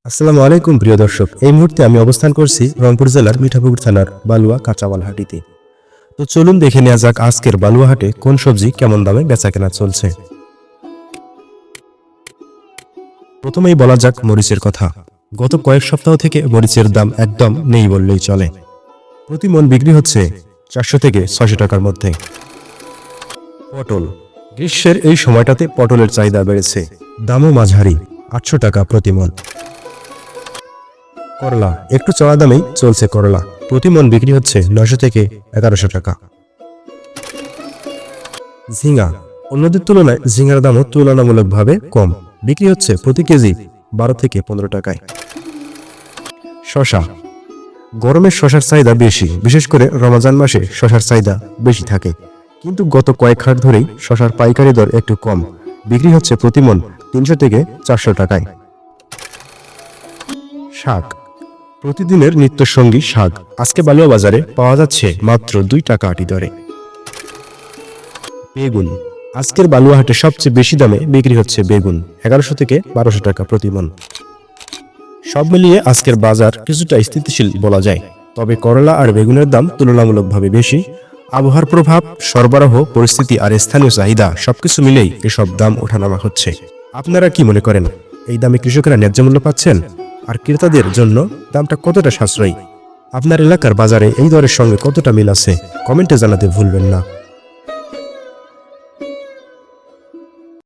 আসসালামু আলাইকুম প্রিয় দর্শক, এই মুহূর্তে আমি অবস্থান করছি রংপুর জেলার মিঠাপুকুর থানার বালুয়া কাঁচামাল হাটিতে। তো চলুন দেখে নেওয়া যাক আজকের বালুয়া হাটে কোন সবজি কেমন দামে বেচাকেনা চলছে। প্রথমেই বলা যাক মরিচের কথা। গত কয়েক সপ্তাহ থেকে মরিচের দাম একদম নেই বললেই চলে। প্রতি মন বিক্রি হচ্ছে 400 থেকে 600 টাকার মধ্যে। পটল, গ্রীষ্মের এই সময়টাতে পটলের চাহিদা বেড়েছে, দামও মাঝারি, 800 টাকা প্রতি মন। করলা, একটু চড়া দামেই চলছে করলা, প্রতি মন বিক্রি হচ্ছে 900 থেকে 1100 টাকা। ঝিঙ্গা, অন্যদের তুলনায় ঝিঙ্গার দামও তুলনামূলকভাবে কম, বিক্রি হচ্ছে প্রতি কেজি 12 থেকে 15 টাকায়। শশা, গরমের শশার চাহিদা বেশি, বিশেষ করে রমজান মাসে শশার চাহিদা বেশি থাকে, কিন্তু গত কয়েক হাট ধরেই শশার পাইকারি দর একটু কম, বিক্রি হচ্ছে প্রতি মন 300 থেকে 400 টাকায়। শাক, প্রতিদিনের নিত্যসঙ্গী শাক আজকে বালুয়া বাজারে পাওয়া যাচ্ছে মাত্র 2 টাকা আটি দরে। বেগুন, আজকের বালুয়া হাটে সবচেয়ে বেশি দামে বিক্রি হচ্ছে বেগুন, 1100 থেকে 1200 টাকা প্রতি মন। সব মিলিয়ে আজকের বাজার কিছুটা স্থিতিশীল বলা যায়, তবে করলা আর বেগুনের দাম তুলনামূলকভাবে বেশি। আবহাওয়ার প্রভাব, সরবরাহ পরিস্থিতি আর স্থানীয় চাহিদা সবকিছু মিলেই এসব দাম ওঠানামা হচ্ছে। আপনারা কি মনে করেন, এই দামে কৃষকেরা ন্যায্য মূল্য পাচ্ছেন? আর ক্রেতাদের জন্য দামটা কতটা সাশ্রয়ী? আপনার এলাকার বাজারে এই দরের সঙ্গে কতটা মিল আছে কমেন্টে জানাতে ভুলবেন না।